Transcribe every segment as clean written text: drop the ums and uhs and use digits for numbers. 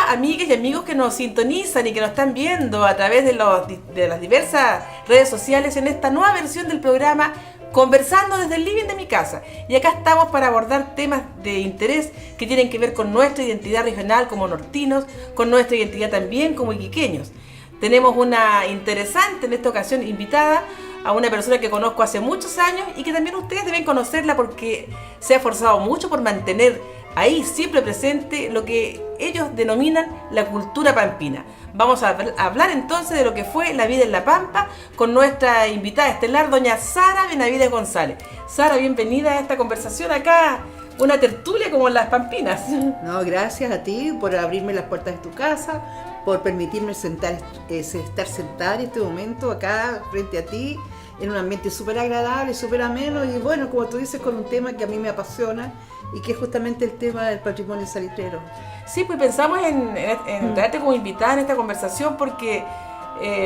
amigas y amigos que nos sintonizan y que nos están viendo a través de las diversas redes sociales en esta nueva versión del programa Conversando desde el living de mi casa. Y acá estamos para abordar temas de interés que tienen que ver con nuestra identidad regional como nortinos, con nuestra identidad también como iquiqueños. Tenemos una interesante en esta ocasión invitada a una persona que conozco hace muchos años y que también ustedes deben conocerla porque se ha esforzado mucho por mantener ahí siempre presente lo que ellos denominan la cultura pampina. Vamos a hablar entonces de lo que fue la vida en La Pampa con nuestra invitada estelar, doña Sara Benavides González. Sara, bienvenida a esta conversación acá, una tertulia como en las Pampinas. No, gracias a ti por abrirme las puertas de tu casa, por permitirme estar sentada en este momento acá frente a ti, en un ambiente súper agradable, súper ameno y bueno, como tú dices, con un tema que a mí me apasiona y que es justamente el tema del patrimonio salitrero. Sí, pues pensamos en traerte como invitada en esta conversación porque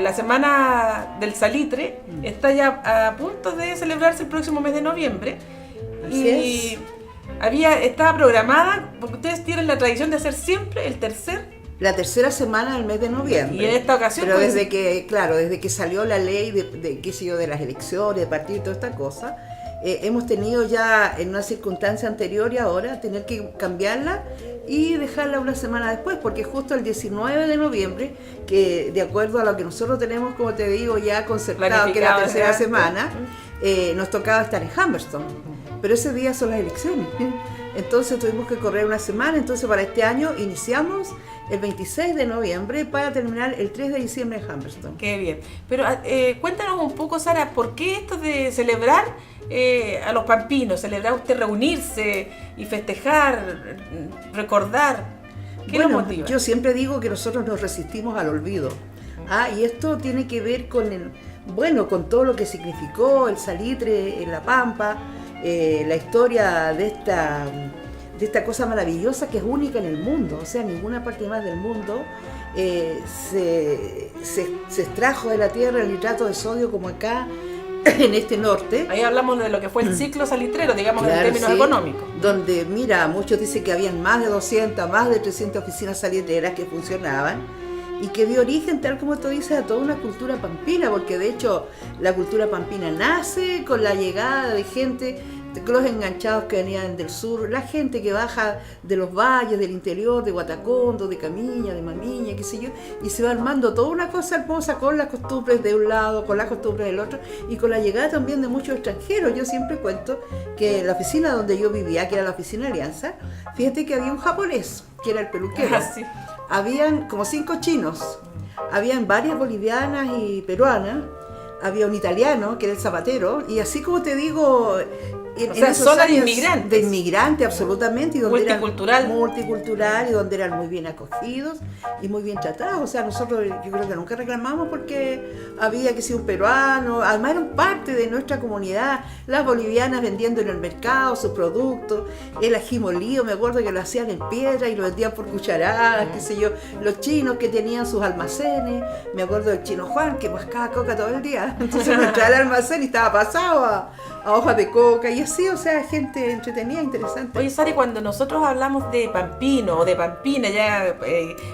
la Semana del Salitre está ya a punto de celebrarse el próximo mes de noviembre. Así Estaba programada, porque ustedes tienen la tradición de hacer siempre la tercera semana del mes de noviembre. Y en esta ocasión... Pero desde que salió la ley de las elecciones, de partido y toda esta cosa, hemos tenido ya en una circunstancia anterior y ahora tener que cambiarla y dejarla una semana después, porque justo el 19 de noviembre, que de acuerdo a lo que nosotros tenemos, como te digo, ya concertado, que es la tercera semana, nos tocaba estar en Humberstone, pero ese día son las elecciones. Entonces tuvimos que correr una semana, entonces para este año iniciamos el 26 de noviembre para terminar el 3 de diciembre en Humberstone. Qué bien. Pero cuéntanos un poco, Sara, ¿por qué esto de celebrar a los pampinos? ¿Celebrar usted reunirse y festejar, recordar? ¿Qué nos motiva? Yo siempre digo que nosotros nos resistimos al olvido. Y esto tiene que ver con todo lo que significó el salitre en La Pampa, la historia de esta cosa maravillosa que es única en el mundo, o sea, ninguna parte más del mundo se extrajo de la tierra el nitrato de sodio como acá en este norte. Ahí hablamos de lo que fue el ciclo salitrero, digamos, claro, en términos económicos. Donde, mira, muchos dicen que habían más de 200, más de 300 oficinas salitreras que funcionaban y que dio origen, tal como tú dices, a toda una cultura pampina, porque de hecho la cultura pampina nace con la llegada de gente, los enganchados que venían del sur, la gente que baja de los valles, del interior, de Guatacondo, de Camiña, de Mamiña, qué sé yo, y se va armando toda una cosa hermosa con las costumbres de un lado, con las costumbres del otro, y con la llegada también de muchos extranjeros. Yo siempre cuento que la oficina donde yo vivía, que era la oficina Alianza, fíjate que había un japonés, que era el peluquero. Sí. Habían como 5 chinos, habían varias bolivianas y peruanas, había un italiano que era el zapatero, y así como te digo, en esos zona de inmigrantes. De inmigrantes, absolutamente. Y donde multicultural, y donde eran muy bien acogidos y muy bien tratados. O sea, nosotros yo creo que nunca reclamamos porque había que ser un peruano, además eran parte de nuestra comunidad, las bolivianas vendiendo en el mercado sus productos, el ají molido, me acuerdo que lo hacían en piedra y lo vendían por cucharadas, qué sé yo, los chinos que tenían sus almacenes, me acuerdo del chino Juan que mascaba coca todo el día, entonces uno entraba al almacén y estaba pasado a hojas de coca y así, o sea, gente entretenida, interesante. Oye, Sari, cuando nosotros hablamos de pampino o de pampina, ya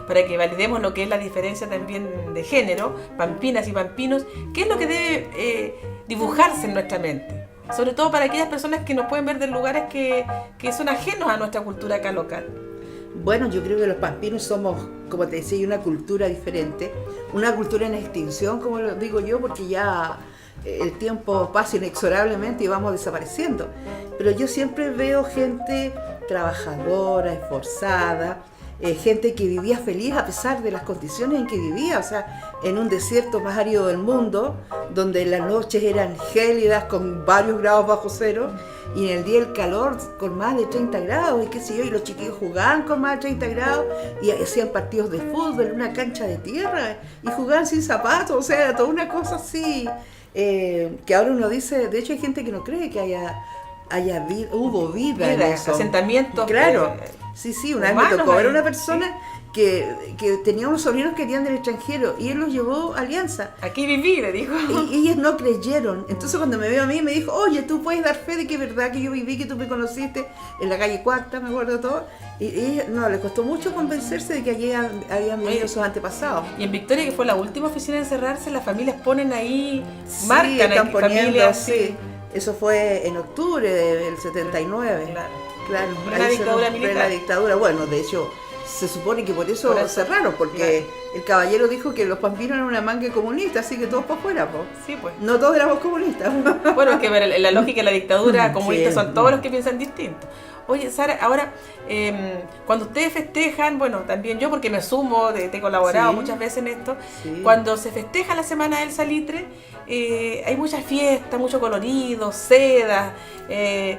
para que validemos lo que es la diferencia también de género, pampinas y pampinos, ¿qué es lo que debe dibujarse en nuestra mente? Sobre todo para aquellas personas que nos pueden ver de lugares que son ajenos a nuestra cultura acá local. Bueno, yo creo que los pampinos somos, como te decía, una cultura diferente, una cultura en extinción, como lo digo yo, porque ya el tiempo pasa inexorablemente y vamos desapareciendo. Pero yo siempre veo gente trabajadora, esforzada, gente que vivía feliz a pesar de las condiciones en que vivía, o sea, en un desierto más árido del mundo, donde las noches eran gélidas con varios grados bajo cero, y en el día el calor con más de 30 grados, y qué sé yo, y los chiquillos jugaban con más de 30 grados, y hacían partidos de fútbol en una cancha de tierra, y jugaban sin zapatos, o sea, era toda una cosa así, que ahora uno dice, de hecho hay gente que no cree que hubo vida en eso. Asentamientos. Claro. Sí, una vez me tocó ver una persona que tenía unos sobrinos que venían del extranjero y él los llevó a Alianza. Aquí viví, le dijo. Y ellos no creyeron. Entonces cuando me veo a mí me dijo, oye, tú puedes dar fe de que es verdad que yo viví, que tú me conociste en la calle Cuarta, me acuerdo todo. Y no, le costó mucho convencerse de que allí habían vivido sus antepasados. Y en Victoria, que fue la última oficina en cerrarse, las familias ponen ahí, Sí, marcan están ahí poniendo, familias. sí. Eso fue en octubre del 79. Claro, Plena dictadura militar. La dictadura. Bueno, de hecho, se supone que por eso cerraron, porque el caballero dijo que los pampinos eran una manga comunista, así que todos para afuera, po. Sí, pues. No todos éramos comunistas. Bueno, es que la lógica de la dictadura comunista Sí. son todos los que piensan distinto. Oye, Sara, ahora, cuando ustedes festejan, bueno, también yo porque me sumo, te he colaborado Sí. muchas veces en esto, Sí. cuando se festeja la Semana del Salitre, hay mucha fiesta, mucho colorido, seda, es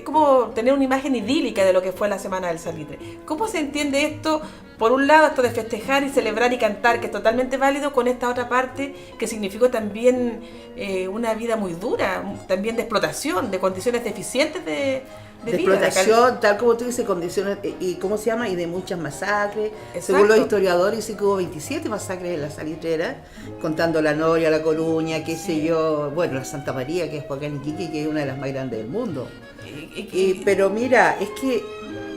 como tener una imagen idílica de lo que fue la Semana del Salitre. ¿Cómo se entiende esto? Por un lado, esto de festejar y celebrar y cantar, que es totalmente válido, con esta otra parte que significó también una vida muy dura, también de explotación, de condiciones deficientes de vida, explotación, tal como tú dices, condiciones, y ¿cómo se llama? Y de muchas masacres. Exacto. Según los historiadores, dice que hubo 27 masacres en la Salitrera, contando la Noria, la Coruña, qué sé yo, bueno, la Santa María, que es por acá en Iquique, que es una de las más grandes del mundo. Pero mira, es que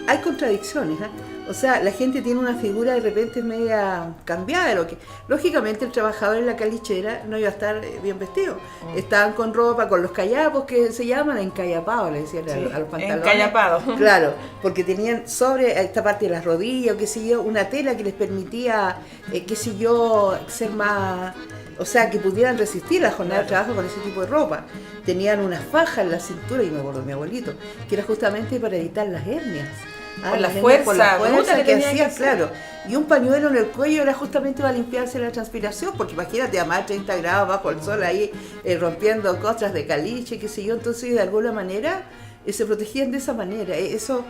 hay contradicciones, ¿eh? O sea, la gente tiene una figura de repente media cambiada de lo que... Lógicamente el trabajador en la calichera no iba a estar bien vestido. Estaban con ropa, con los callapos que se llaman, encallapados, le decían a los pantalones. Encallapados. Claro, porque tenían sobre esta parte de las rodillas, o qué sé yo, una tela que les permitía, qué sé yo, ser más... O sea, que pudieran resistir la jornada de trabajo con ese tipo de ropa. Tenían una faja en la cintura, y me acuerdo de mi abuelito, que era justamente para evitar las hernias. Por la fuerza que tenía hacía, que hacer. claro. Y un pañuelo en el cuello era justamente para limpiarse la transpiración, porque imagínate a más de 30 grados bajo el sol ahí, rompiendo costras de caliche, qué sé yo. Entonces, de alguna manera, se protegían de esa manera. Eso,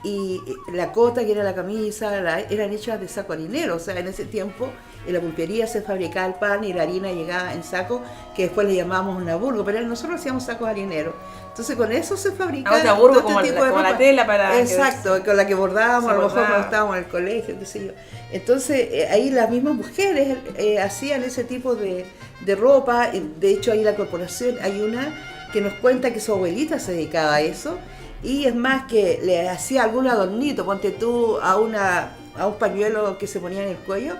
y la cota, que era la camisa, eran hechas de saco harinero. O sea, en ese tiempo en la pulpería se fabricaba el pan y la harina llegaba en saco, que después le llamábamos una burgo, pero nosotros hacíamos sacos harineros. Entonces con eso se fabricaba otra burgo, todo este como la tela para... Exacto, con la que bordábamos, a lo mejor bordaba. cuando estábamos en el colegio, qué sé yo. Entonces ahí las mismas mujeres hacían ese tipo de ropa. De hecho ahí la corporación, hay una que nos cuenta que su abuelita se dedicaba a eso, y es más que le hacía algún adornito, ponte tú a un pañuelo que se ponía en el cuello,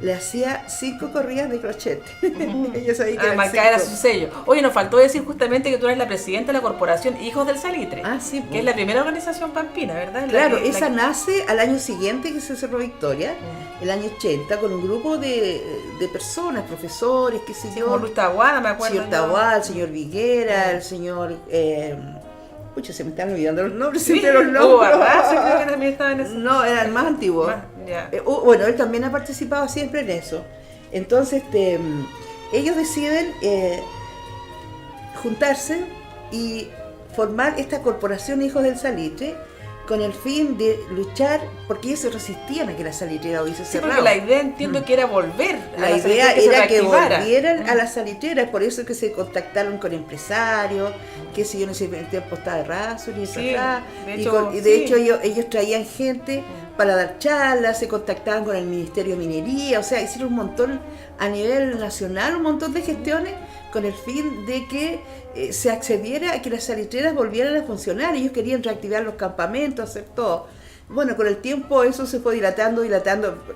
le hacía 5 corridas de crochet. Ellos ahí que marcar era su sello. Oye, nos faltó decir justamente que tú eres la presidenta de la corporación Hijos del Salitre, sí, que es la primera organización pampina, ¿verdad? Claro, esa nace al año siguiente que se cerró Victoria, el año 80, con un grupo de personas, profesores, qué sé yo. Como Luis Tahuada, me acuerdo. Señor Tahuada, el señor Viguera, el señor... pucha, se me están olvidando los nombres, Sí, siempre los nombres. creo que también estaba en eso. No, eran más antiguos. Bueno, él también ha participado siempre en eso. Entonces, ellos deciden juntarse y formar esta corporación Hijos del Salitre, con el fin de luchar, porque ellos se resistían a que la salitrera hubiese cerrado. Porque la idea, entiendo que era volver a la idea era que reactivara. volvieran a la salitrera, es por eso que se contactaron con empresarios, que si yo no sé, en el tiempo estaba de raso, y Sí, atrás, de hecho ellos traían gente para dar charlas, se contactaban con el Ministerio de Minería, o sea, hicieron un montón a nivel nacional, un montón de gestiones con el fin de que se accediera a que las salitreras volvieran a funcionar. Ellos querían reactivar los campamentos, hacer todo. Bueno, con el tiempo eso se fue dilatando,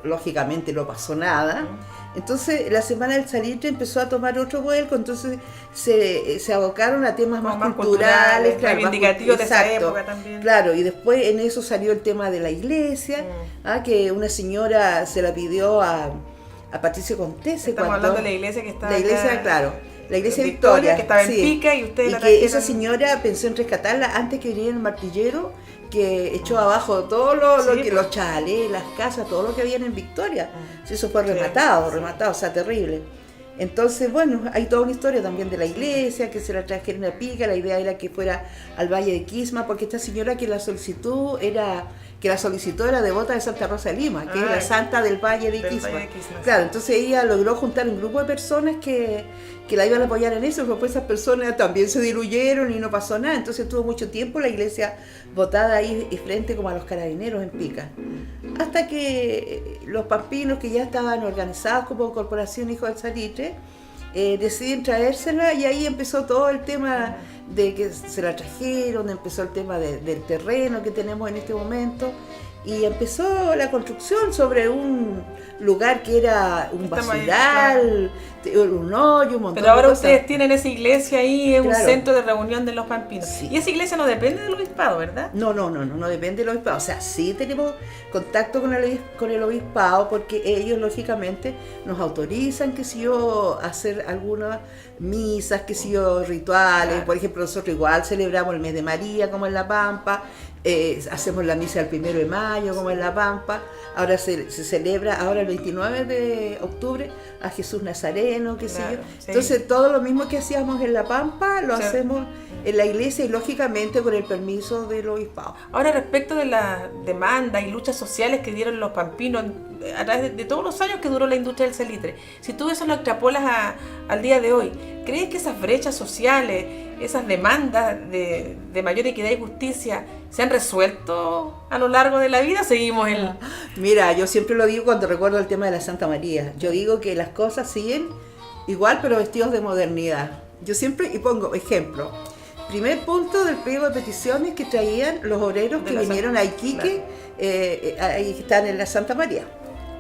lógicamente no pasó nada. Entonces la Semana del Salitre empezó a tomar otro vuelco, entonces se abocaron a temas más culturales, claro, reivindicativos de esa exacto, época también. Claro, y después en eso salió el tema de la iglesia, que una señora se la pidió a Patricio Contese. Estamos hablando de la iglesia que estaba... La iglesia, claro. La iglesia Victoria, Victoria, que estaba en Pica, y ustedes la que trajeron. esa señora pensó en rescatarla antes que viniera el martillero, que echó abajo todo los chalés, las casas, todo lo que habían en Victoria. Eso fue rematado, o sea, terrible. Entonces, bueno, hay toda una historia también de la iglesia, que se la trajeron a Pica. La idea era que fuera al Valle de Quisma, porque esta señora que la solicitó era que la solicitó era devota de Santa Rosa de Lima, que es la santa del Valle de Iquispa. Claro, entonces ella logró juntar un grupo de personas que la iban a apoyar en eso, pero pues esas personas también se diluyeron y no pasó nada. Entonces tuvo mucho tiempo la iglesia botada ahí y frente como a los carabineros en Pica. Hasta que los pampinos, que ya estaban organizados como Corporación Hijos del Salitre, deciden traérsela, y ahí empezó todo el tema de que se la trajeron, empezó el tema del terreno que tenemos en este momento, y empezó la construcción sobre un lugar que era un basural, un hoyo, un montón Pero ahora de cosas. ustedes tienen esa iglesia ahí, es Claro. un centro de reunión de los pampinos. Sí. Y esa iglesia no depende del obispado, ¿verdad? No depende del obispado. O sea, sí tenemos contacto con el obispado, porque ellos lógicamente nos autorizan, que si yo, hacer algunas misas, que si yo, rituales. Claro. Por ejemplo, nosotros igual celebramos el mes de María, como en La Pampa, hacemos la misa el 1 de mayo, como en La Pampa. Ahora se celebra, ahora el 29 de octubre, a Jesús Nazareno, qué sé yo. Sí. Entonces, todo lo mismo que hacíamos en La Pampa, lo hacemos en la iglesia, y lógicamente con el permiso del obispado. Ahora, respecto de las demandas y luchas sociales que dieron los pampinos a través de todos los años que duró la industria del salitre, si tú eso lo extrapolas al día de hoy, ¿crees que esas brechas sociales, esas demandas de mayor equidad y justicia se han resuelto a lo largo de la vida? Seguimos en... Mira, yo siempre lo digo cuando recuerdo el tema de la Santa María. Yo digo que las cosas siguen igual, pero vestidos de modernidad. Yo siempre, y pongo ejemplo, primer punto del pliego de peticiones que traían los obreros que vinieron a Iquique, ahí están en la Santa María,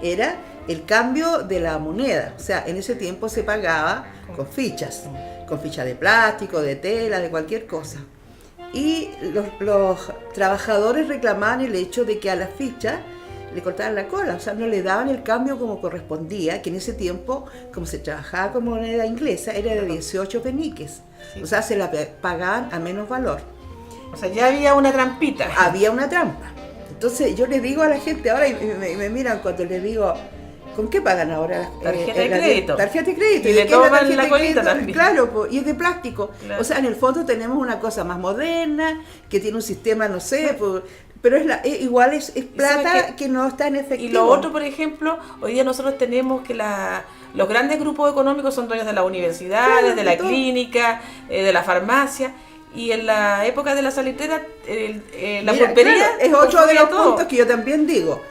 era el cambio de la moneda. O sea, en ese tiempo se pagaba con fichas de plástico, de tela, de cualquier cosa. Y los trabajadores reclamaban el hecho de que a las fichas le cortaban la cola, o sea, no le daban el cambio como correspondía, que en ese tiempo, como se trabajaba con moneda inglesa, era de 18 peniques. Sí. O sea, se la pagaban a menos valor. O sea, ya había una trampita. Había una trampa. Entonces yo les digo a la gente ahora, y me miran cuando les digo, ¿con qué pagan ahora? Tarjeta de crédito. Tarjeta de crédito. Y le toman la colita también. Claro, y es de plástico. Claro. O sea, en el fondo tenemos una cosa más moderna, que tiene un sistema, no sé, pero igual es plata que no está en efectivo. Y lo otro, por ejemplo, hoy día nosotros tenemos que los grandes grupos económicos son dueños de las universidades, claro, de la clínica, de la farmacia. Y en la época de la salitera, la pulpería... Claro, es otro de los todo. puntos que yo también digo.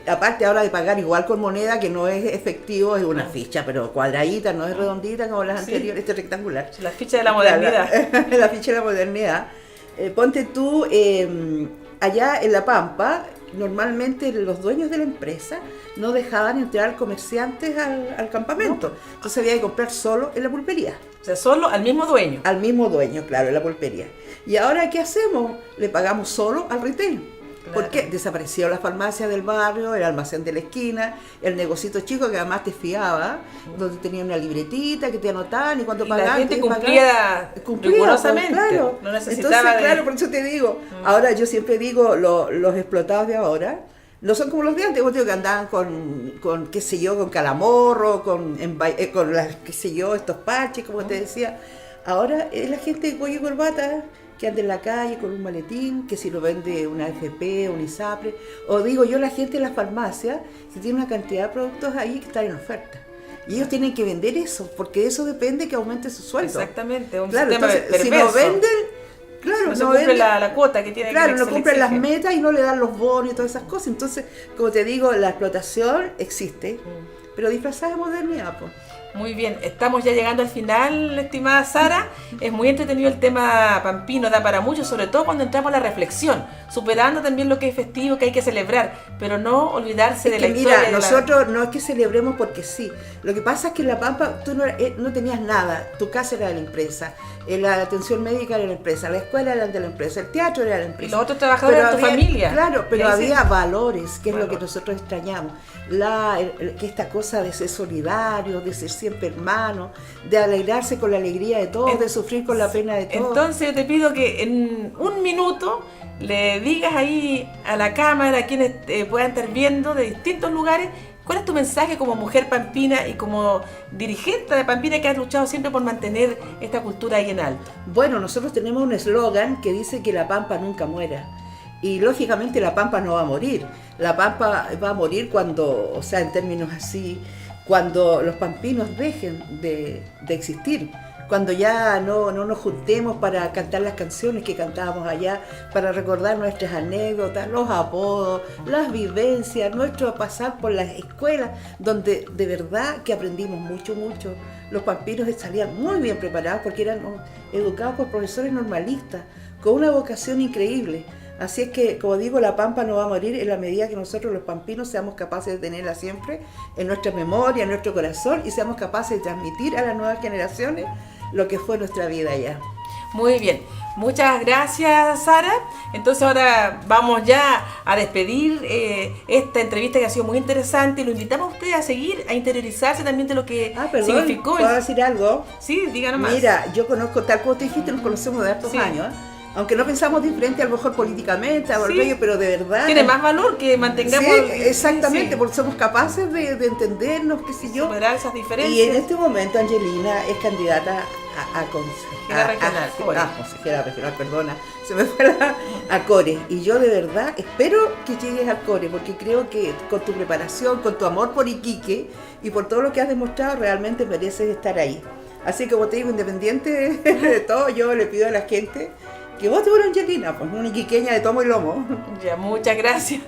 Aparte ahora de pagar igual con moneda, que no es efectivo, es una ficha, pero cuadradita, no es redondita como las anteriores, este rectangular. La ficha de la modernidad. La ficha de la modernidad. Ponte tú, allá en La Pampa, normalmente los dueños de la empresa no dejaban entrar comerciantes al campamento. Entonces había que comprar solo en la pulpería. O sea, solo al mismo dueño. Al mismo dueño, claro, en la pulpería. Y ahora, ¿qué hacemos? Le pagamos solo al retail. Claro. Porque desapareció la farmacia del barrio, el almacén de la esquina, el negocito chico que además te fiaba, donde tenía una libretita que te anotaban y cuando pagaban. La gente cumplía rigurosamente. Claro. No necesitaba. Entonces, claro, por eso te digo, ahora yo siempre digo, los explotados de ahora no son como los de antes, que andaban con qué sé yo, con calamorro, con las, qué sé yo, estos parches, como te decía. Ahora es la gente de cuello y corbata que anda en la calle con un maletín, que si lo vende una AFP, un ISAPRE, o digo yo, la gente en las farmacias, que tiene una cantidad de productos ahí que están en oferta. Y ellos tienen que vender eso, porque de eso depende que aumente su sueldo. Exactamente, un claro, sistema entonces, perverso. si no venden, claro, no se cumple venden, la cuota que tiene claro, que no se le cumplen las exige. metas y no le dan los bonos y todas esas cosas. Entonces, como te digo, la explotación existe, pero disfrazada de modernidad, pues. Muy bien, estamos ya llegando al final, estimada Sara. Es muy entretenido el tema pampino, da para mucho, sobre todo cuando entramos a la reflexión, superando también lo que es festivo, que hay que celebrar, pero no olvidarse de la historia. Mira, nosotros no es que celebremos porque sí. Lo que pasa es que en La Pampa tú no tenías nada. Tu casa era de la empresa, la atención médica era de la empresa, la escuela era de la empresa, el teatro era de la empresa. Y los otros trabajadores eran tu familia. Claro, pero ahí había sí. valores, que es lo que nosotros extrañamos. Que esta cosa de ser solidario, de ser siempre hermano, de alegrarse con la alegría de todos, de sufrir con la pena de todos. Entonces yo te pido que en un minuto le digas ahí a la cámara, a quienes puedan estar viendo de distintos lugares, ¿cuál es tu mensaje como mujer pampina y como dirigente de Pampina que has luchado siempre por mantener esta cultura ahí en alto? Bueno, nosotros tenemos un eslogan que dice que la Pampa nunca muera. Y lógicamente la pampa no va a morir. La pampa va a morir cuando, o sea, en términos así, cuando los pampinos dejen de existir. Cuando ya no nos juntemos para cantar las canciones que cantábamos allá, para recordar nuestras anécdotas, los apodos, las vivencias, nuestro pasar por las escuelas, donde de verdad que aprendimos mucho. Los pampinos salían muy bien preparados porque eran educados por profesores normalistas, con una vocación increíble. Así es que, como digo, la pampa no va a morir en la medida que nosotros los pampinos seamos capaces de tenerla siempre en nuestra memoria, en nuestro corazón, y seamos capaces de transmitir a las nuevas generaciones lo que fue nuestra vida allá. Muy bien, muchas gracias, Sara. Entonces ahora vamos ya a despedir esta entrevista que ha sido muy interesante, y lo invitamos a usted a seguir, a interiorizarse también de lo que significó. ¿Puedo decir algo? Sí, díganos más. Mira, yo conozco, tal como te dijiste, nos conocemos de hartos años, aunque no pensamos diferente a lo mejor políticamente, pero de verdad... Tiene más valor que mantengamos... Sí, exactamente, porque somos capaces de entendernos, qué sé yo. Superar esas diferencias. Y en este momento Angelina es candidata a consejera regional, perdona, se me fue a Core. Y yo de verdad espero que llegues al Core, porque creo que con tu preparación, con tu amor por Iquique y por todo lo que has demostrado, realmente mereces estar ahí. Así que, como te digo, independiente de todo, yo le pido a la gente que vote por Angelina, pues una iquiqueña de tomo y lomo. Ya, muchas gracias.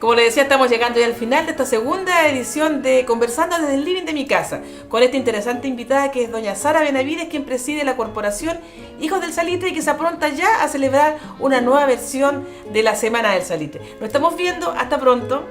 Como le decía, estamos llegando ya al final de esta segunda edición de Conversando desde el Living de mi casa, con esta interesante invitada que es doña Sara Benavides, quien preside la corporación Hijos del Salitre y que se apronta ya a celebrar una nueva versión de la Semana del Salitre. Nos estamos viendo, hasta pronto.